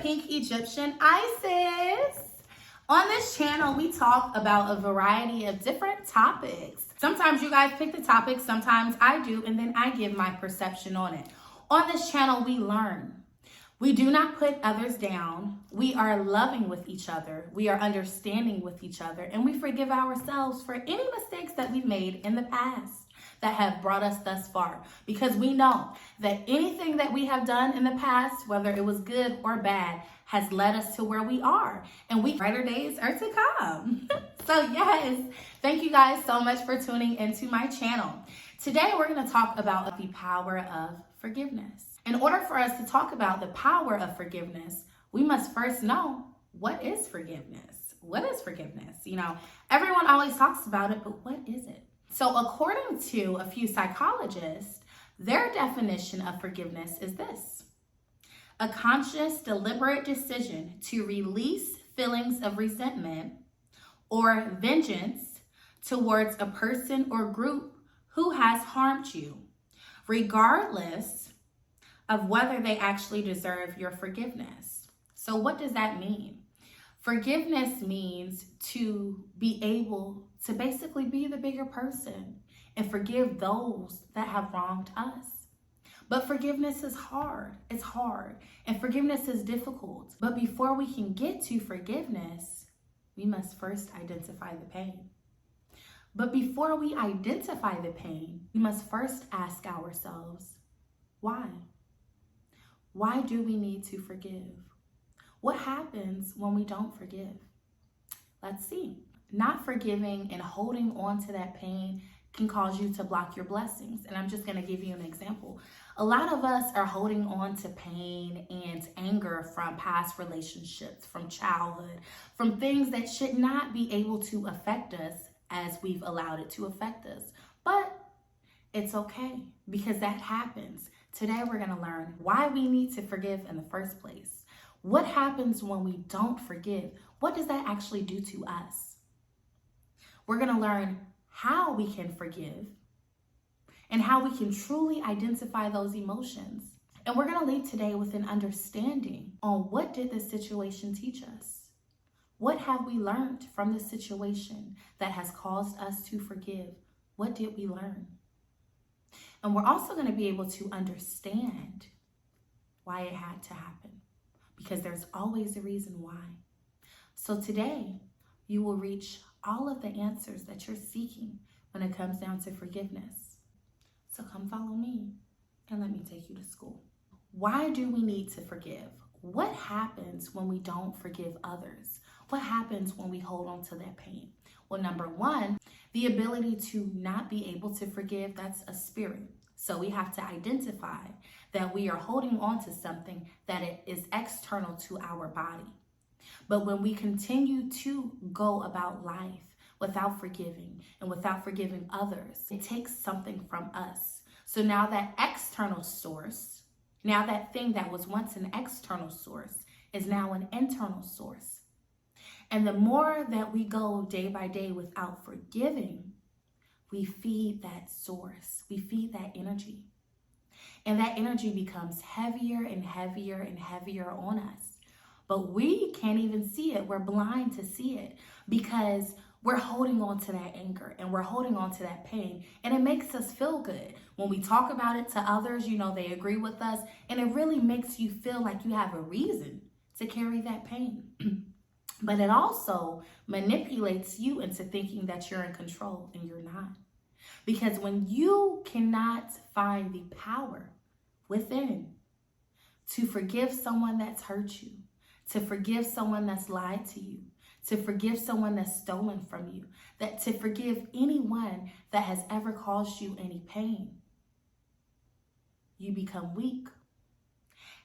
Pink Egyptian Isis. On this channel, we talk about a variety of different topics. Sometimes you guys pick the topic, sometimes I do, and then I give my perception on it. On this channel, we learn. We do not put others down. We are loving with each other. We are understanding with each other, and we forgive ourselves for any mistakes that we've made in the past that have brought us thus far, because we know that anything that we have done in the past, whether it was good or bad, has led us to where we are, and brighter days are to come. So yes, thank you guys so much for tuning into my channel. Today we're going to talk about the power of forgiveness. In order for us to talk about the power of forgiveness, we must first know, what is forgiveness? What is forgiveness? You know, everyone always talks about it, but what is it? So according to a few psychologists, their definition of forgiveness is this: a conscious, deliberate decision to release feelings of resentment or vengeance towards a person or group who has harmed you, regardless of whether they actually deserve your forgiveness. So what does that mean? Forgiveness means to be able to basically be the bigger person and forgive those that have wronged us. But forgiveness is hard. It's hard. And forgiveness is difficult. But before we can get to forgiveness, we must first identify the pain. But before we identify the pain, we must first ask ourselves, why? Why do we need to forgive? What happens when we don't forgive? Let's see. Not forgiving and holding on to that pain can cause you to block your blessings. And I'm just going to give you an example. A lot of us are holding on to pain and anger from past relationships, from childhood, from things that should not be able to affect us as we've allowed it to affect us. But it's okay, because that happens. Today we're going to learn why we need to forgive in the first place. What happens when we don't forgive? What does that actually do to us? We're going to learn how we can forgive and how we can truly identify those emotions. And we're going to leave today with an understanding on what did this situation teach us? What have we learned from this situation that has caused us to forgive? What did we learn? And we're also going to be able to understand why it had to happen, because there's always a reason why. So today, you will reach all of the answers that you're seeking when it comes down to forgiveness. So come follow me and let me take you to school. Why do we need to forgive? What happens when we don't forgive others? What happens when we hold on to that pain? Well, number one, the ability to not be able to forgive, that's a spirit. So we have to identify that we are holding on to something that it is external to our body. But when we continue to go about life without forgiving and without forgiving others, it takes something from us. So now that external source, now that thing that was once an external source is now an internal source. And the more that we go day by day without forgiving, we feed that source, we feed that energy. And that energy becomes heavier and heavier and heavier on us. But we can't even see it. We're blind to see it because we're holding on to that anger and we're holding on to that pain. And it makes us feel good. When we talk about it to others, you know, they agree with us. And it really makes you feel like you have a reason to carry that pain. But it also manipulates you into thinking that you're in control, and you're not. Because when you cannot find the power within to forgive someone that's hurt you, to forgive someone that's lied to you, to forgive someone that's stolen from you, that to forgive anyone that has ever caused you any pain, you become weak.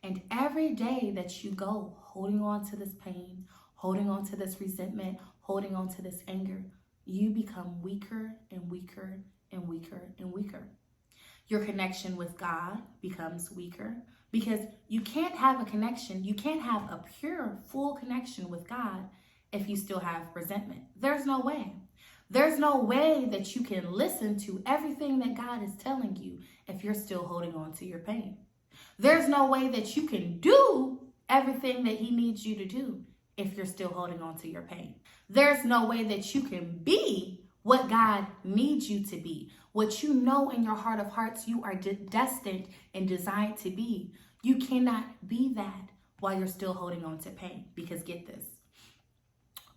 And every day that you go holding on to this pain, holding on to this resentment, holding on to this anger, you become weaker and weaker and weaker and weaker. Your connection with God becomes weaker because you can't have a connection. You can't have a pure, full connection with God if you still have resentment. There's no way. There's no way that you can listen to everything that God is telling you if you're still holding on to your pain. There's no way that you can do everything that he needs you to do if you're still holding on to your pain. There's no way that you can be what God needs you to be. What you know in your heart of hearts you are destined and designed to be. You cannot be that while you're still holding on to pain. Because get this,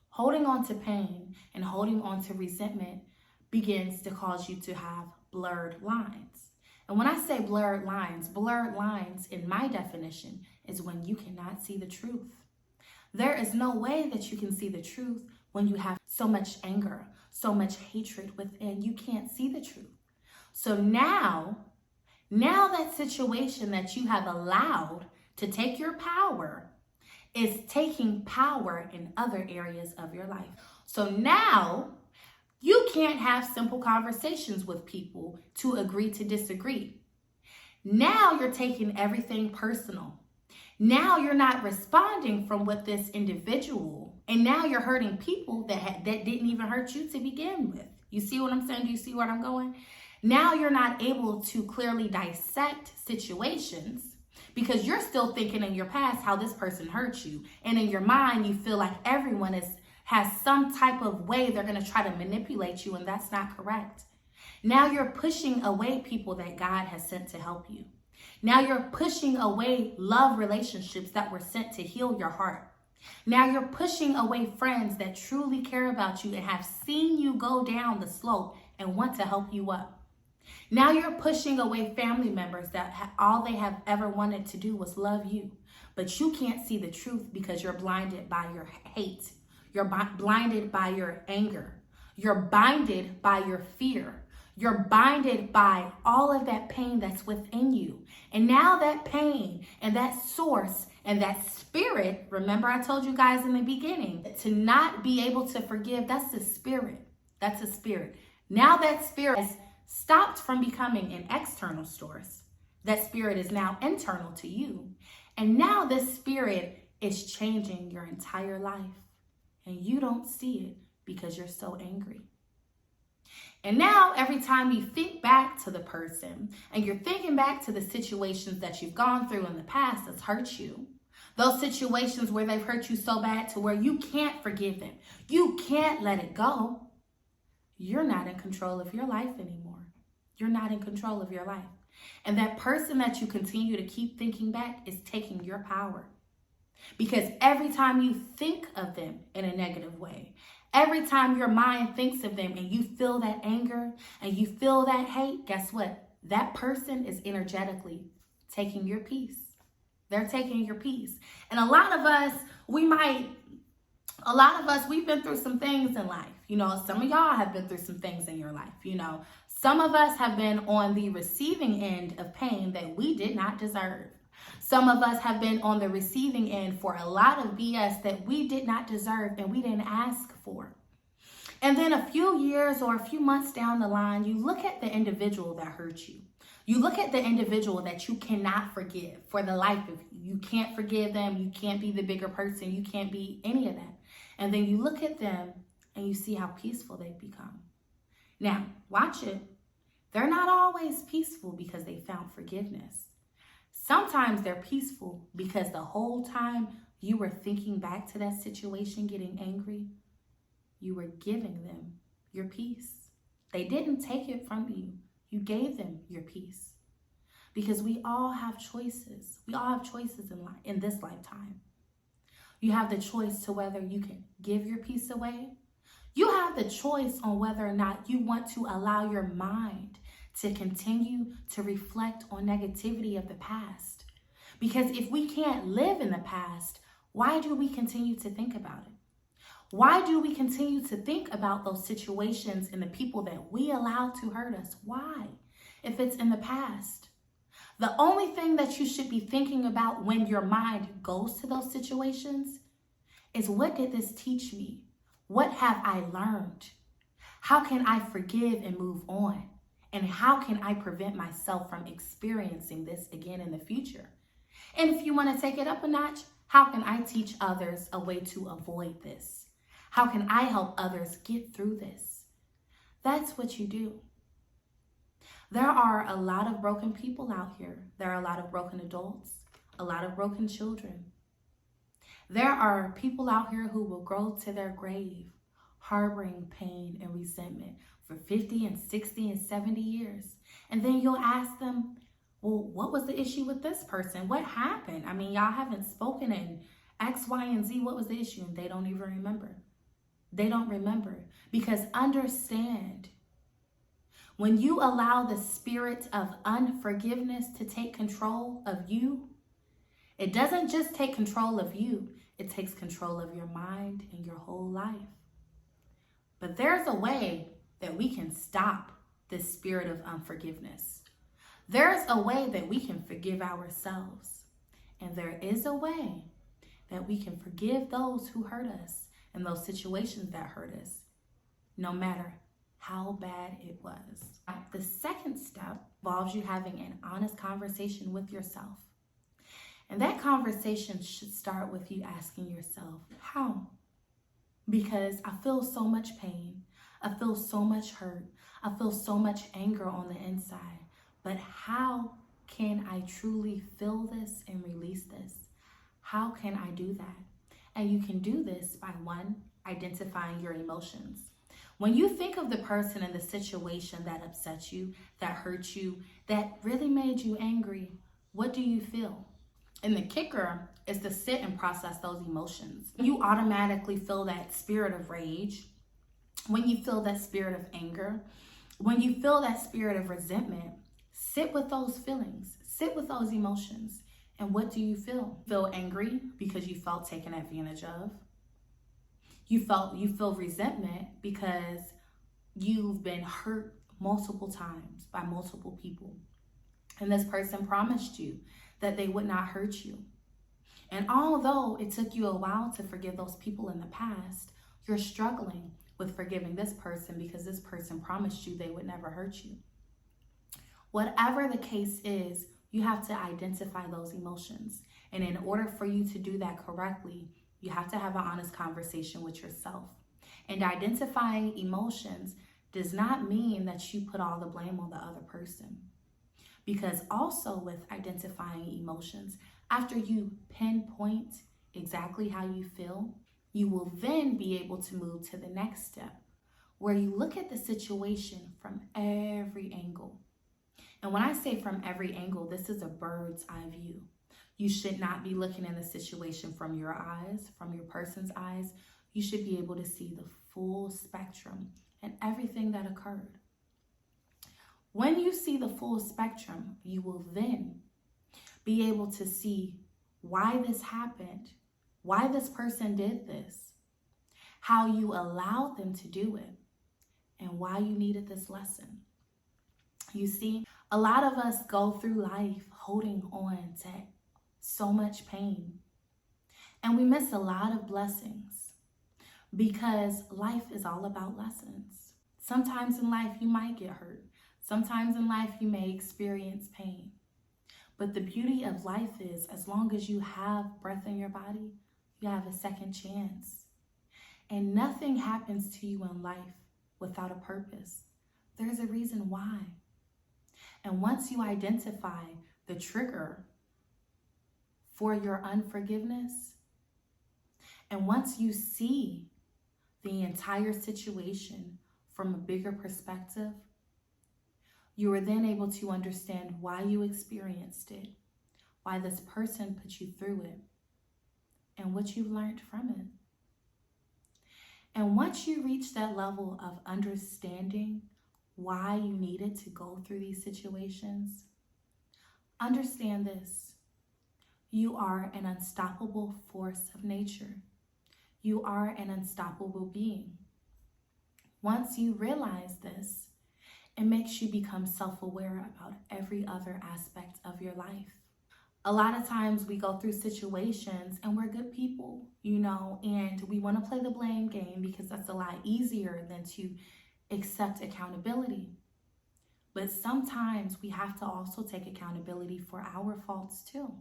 holding on to pain and holding on to resentment begins to cause you to have blurred lines. And when I say blurred lines in my definition is when you cannot see the truth. There is no way that you can see the truth when you have so much anger, so much hatred within. You can't see the truth. So now that situation that you have allowed to take your power is taking power in other areas of your life. So now you can't have simple conversations with people to agree to disagree. Now you're taking everything personal. Now you're not responding from what this individual, and now you're hurting people that didn't even hurt you to begin with. You see what I'm saying? Do you see where I'm going? Now you're not able to clearly dissect situations because you're still thinking in your past how this person hurt you. And in your mind, you feel like everyone has some type of way they're going to try to manipulate you, and that's not correct. Now you're pushing away people that God has sent to help you. Now you're pushing away love relationships that were sent to heal your heart. Now you're pushing away friends that truly care about you and have seen you go down the slope and want to help you up. Now you're pushing away family members that all they have ever wanted to do was love you. But you can't see the truth because you're blinded by your hate. You're blinded by your anger. You're blinded by your fear. You're blinded by all of that pain that's within you. And now that pain and that source and that spirit, remember I told you guys in the beginning, to not be able to forgive, that's the spirit. That's a spirit. Now that spirit has stopped from becoming an external source. That spirit is now internal to you. And now this spirit is changing your entire life. And you don't see it because you're so angry. And now every time you think back to the person and you're thinking back to the situations that you've gone through in the past that's hurt you, those situations where they've hurt you so bad to where you can't forgive them, you can't let it go, you're not in control of your life anymore. You're not in control of your life. And that person that you continue to keep thinking back is taking your power. Because every time you think of them in a negative way, every time your mind thinks of them and you feel that anger and you feel that hate, guess what? That person is energetically taking your peace. They're taking your peace. And a lot of us, we've been through some things in life. You know, some of y'all have been through some things in your life. You know, some of us have been on the receiving end of pain that we did not deserve. Some of us have been on the receiving end for a lot of BS that we did not deserve and we didn't ask for. And then a few years or a few months down the line, you look at the individual that hurt you. You look at the individual that you cannot forgive for the life of you. You can't forgive them. You can't be the bigger person. You can't be any of that. And then you look at them and you see how peaceful they've become. Now, watch it. They're not always peaceful because they found forgiveness. Sometimes they're peaceful because the whole time you were thinking back to that situation, getting angry, you were giving them your peace. They didn't take it from you. You gave them your peace. Because we all have choices. We all have choices in this lifetime. You have the choice to whether you can give your peace away. You have the choice on whether or not you want to allow your mind to continue to reflect on negativity of the past. Because if we can't live in the past, why do we continue to think about it? Why do we continue to think about those situations and the people that we allow to hurt us? Why? If it's in the past. The only thing that you should be thinking about when your mind goes to those situations is, what did this teach me? What have I learned? How can I forgive and move on? And how can I prevent myself from experiencing this again in the future? And if you want to take it up a notch, how can I teach others a way to avoid this? How can I help others get through this? That's what you do. There are a lot of broken people out here. There are a lot of broken adults, a lot of broken children. There are people out here who will go to their grave harboring pain and resentment for 50 and 60 and 70 years. And then you'll ask them, well, what was the issue with this person? What happened? I mean, y'all haven't spoken in X, Y, and Z. What was the issue? And they don't even remember. They don't remember. Because understand, when you allow the spirit of unforgiveness to take control of you, it doesn't just take control of you, it takes control of your mind and your whole life. But there's a way that we can stop this spirit of unforgiveness. There's a way that we can forgive ourselves. And there is a way that we can forgive those who hurt us and those situations that hurt us, no matter how bad it was. The second step involves you having an honest conversation with yourself. And that conversation should start with you asking yourself, how? Because I feel so much pain. I feel so much hurt. I feel so much anger on the inside. But how can I truly feel this and release this? How can I do that? And you can do this by, one, identifying your emotions. When you think of the person in the situation that upset you, that hurt you, that really made you angry, what do you feel? And the kicker is to sit and process those emotions. You automatically feel that spirit of rage, when you feel that spirit of anger, when you feel that spirit of resentment, sit with those feelings, sit with those emotions. And what do you feel? Feel angry because you felt taken advantage of. You feel resentment because you've been hurt multiple times by multiple people. And this person promised you that they would not hurt you. And although it took you a while to forgive those people in the past, you're struggling with forgiving this person because this person promised you they would never hurt you. Whatever the case is, you have to identify those emotions. And in order for you to do that correctly, you have to have an honest conversation with yourself. And identifying emotions does not mean that you put all the blame on the other person. Because also with identifying emotions, after you pinpoint exactly how you feel, you will then be able to move to the next step, where you look at the situation from every angle. And when I say from every angle, this is a bird's eye view. You should not be looking in the situation from your eyes, from your person's eyes. You should be able to see the full spectrum and everything that occurred. When you see the full spectrum, you will then be able to see why this happened, why this person did this, how you allowed them to do it, and why you needed this lesson. You see, a lot of us go through life holding on to so much pain, and we miss a lot of blessings because life is all about lessons. Sometimes in life you might get hurt. Sometimes in life you may experience pain. But the beauty of life is, as long as you have breath in your body, you have a second chance. And nothing happens to you in life without a purpose. There's a reason why. And once you identify the trigger for your unforgiveness, and once you see the entire situation from a bigger perspective, you are then able to understand why you experienced it, why this person put you through it, and what you learned from it. And once you reach that level of understanding why you needed to go through these situations, understand this: you are an unstoppable force of nature. You are an unstoppable being. Once you realize this, it makes you become self-aware about every other aspect of your life. A lot of times we go through situations and we're good people, and we want to play the blame game because that's a lot easier than to accept accountability. But sometimes we have to also take accountability for our faults too.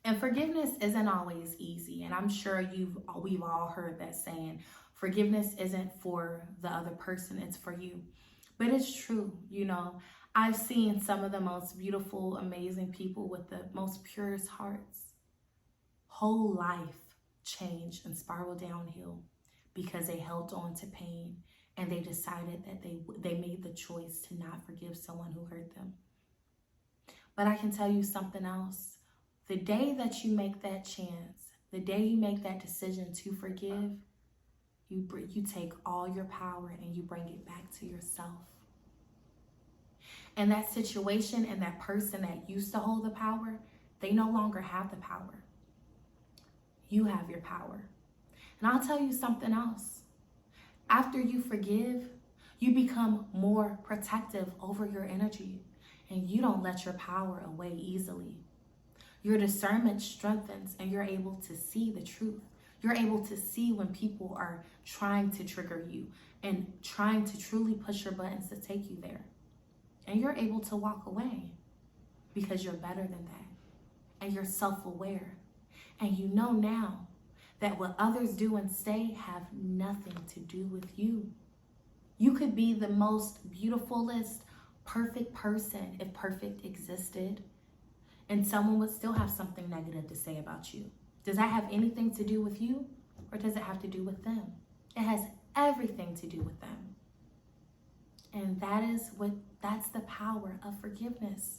And forgiveness isn't always easy. And I'm sure we've all heard that saying, forgiveness isn't for the other person, it's for you. But it's true, I've seen some of the most beautiful, amazing people with the most purest hearts, whole life change and spiral downhill because they held on to pain and they decided that they made the choice to not forgive someone who hurt them. But I can tell you something else. The day that you make that chance, the day you make that decision to forgive, you take all your power and you bring it back to yourself. And that situation and that person that used to hold the power, they no longer have the power. You have your power. And I'll tell you something else. After you forgive, you become more protective over your energy and you don't let your power away easily. Your discernment strengthens and you're able to see the truth. You're able to see when people are trying to trigger you and trying to truly push your buttons to take you there. And you're able to walk away because you're better than that. And you're self-aware. And you know now that what others do and say have nothing to do with you. You could be the most beautifulest, perfect person if perfect existed, and someone would still have something negative to say about you. Does that have anything to do with you, or does it have to do with them? It has everything to do with them. And that's the power of forgiveness.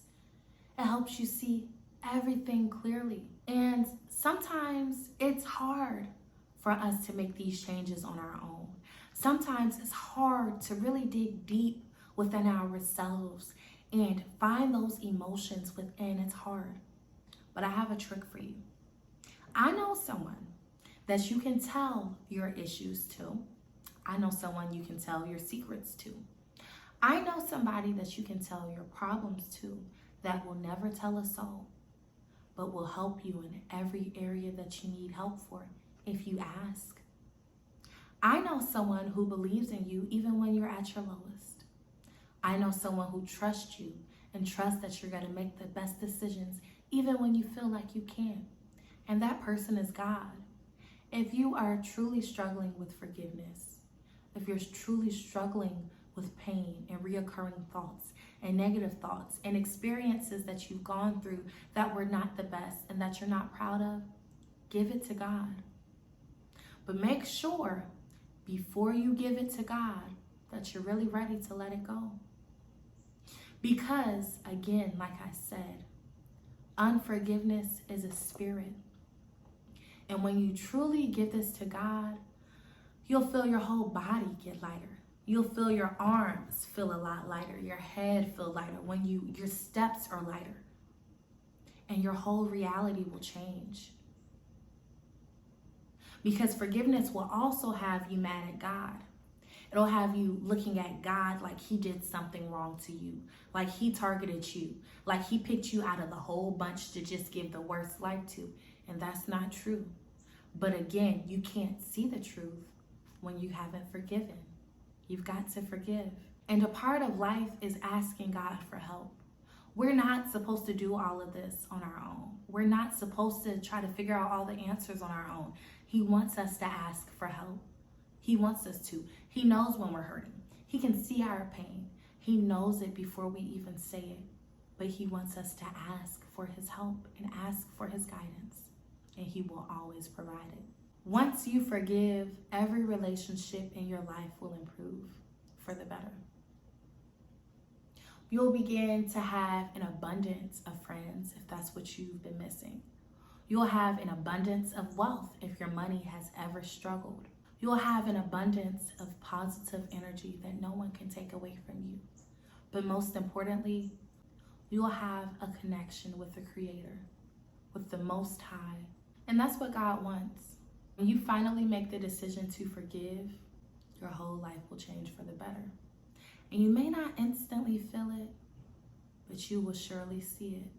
It helps you see everything clearly. And sometimes it's hard for us to make these changes on our own. Sometimes it's hard to really dig deep within ourselves and find those emotions within. It's hard. But I have a trick for you. I know someone that you can tell your issues to. I know someone you can tell your secrets to. I know somebody that you can tell your problems to that will never tell a soul, but will help you in every area that you need help for if you ask. I know someone who believes in you even when you're at your lowest. I know someone who trusts you and trusts that you're going to make the best decisions even when you feel like you can't. And that person is God. If you are truly struggling with forgiveness, if you're truly struggling with pain and reoccurring thoughts and negative thoughts and experiences that you've gone through that were not the best and that you're not proud of, give it to God. But make sure before you give it to God that you're really ready to let it go. Because, again, like I said, unforgiveness is a spirit. And when you truly give this to God, you'll feel your whole body get lighter. You'll feel your arms feel a lot lighter, your head feel lighter, when your steps are lighter. And your whole reality will change. Because forgiveness will also have you mad at God. It'll have you looking at God like he did something wrong to you, like he targeted you, like he picked you out of the whole bunch to just give the worst life to. And that's not true. But again, you can't see the truth when you haven't forgiven. You've got to forgive. And a part of life is asking God for help. We're not supposed to do all of this on our own. We're not supposed to try to figure out all the answers on our own. He wants us to ask for help. He wants us to. He knows when we're hurting. He can see our pain. He knows it before we even say it. But he wants us to ask for his help and ask for his guidance. And he will always provide it. Once you forgive, every relationship in your life will improve for the better. You'll begin to have an abundance of friends if that's what you've been missing. You'll have an abundance of wealth if your money has ever struggled. You'll have an abundance of positive energy that no one can take away from you. But most importantly, you'll have a connection with the Creator, with the Most High. And that's what God wants. When you finally make the decision to forgive, your whole life will change for the better. And you may not instantly feel it, but you will surely see it.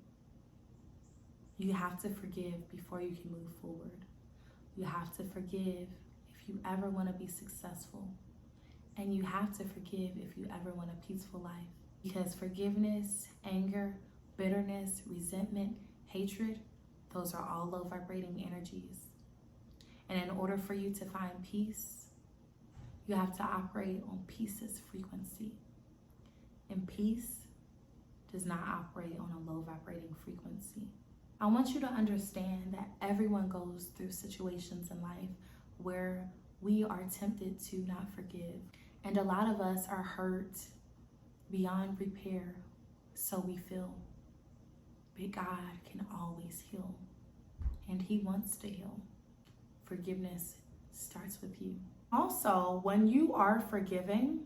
You have to forgive before you can move forward. You have to forgive if you ever want to be successful. And you have to forgive if you ever want a peaceful life. Because forgiveness, anger, bitterness, resentment, hatred, those are all low vibrating energies. And in order for you to find peace, you have to operate on peace's frequency. And peace does not operate on a low vibrating frequency. I want you to understand that everyone goes through situations in life where we are tempted to not forgive. And a lot of us are hurt beyond repair, so we feel. But God can always heal, and He wants to heal. Forgiveness starts with you. Also, when you are forgiving,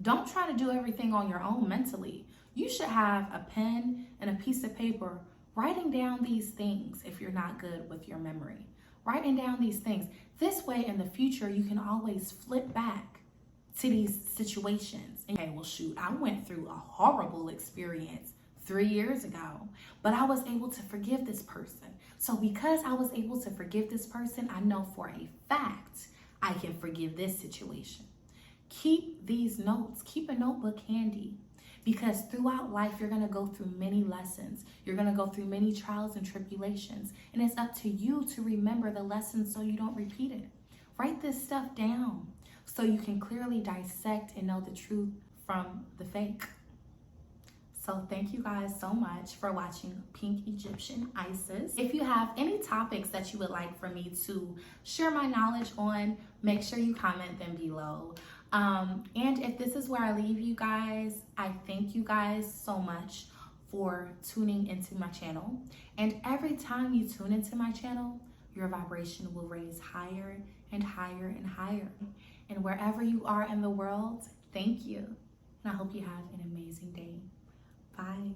don't try to do everything on your own mentally. You should have a pen and a piece of paper writing down these things if you're not good with your memory. Writing down these things. This way, in the future, you can always flip back to these situations. Okay, well, shoot, I went through a horrible experience 3 years ago, but I was able to forgive this person. So because I was able to forgive this person, I know for a fact I can forgive this situation. Keep these notes. Keep a notebook handy, because throughout life, you're going to go through many lessons. You're going to go through many trials and tribulations, and it's up to you to remember the lessons so you don't repeat it. Write this stuff down so you can clearly dissect and know the truth from the fake. So thank you guys so much for watching Pink Egyptian Isis. If you have any topics that you would like for me to share my knowledge on, make sure you comment them below. And if this is where I leave you guys, I thank you guys so much for tuning into my channel. And every time you tune into my channel, your vibration will raise higher and higher and higher. And wherever you are in the world, thank you. And I hope you have an amazing day. Bye.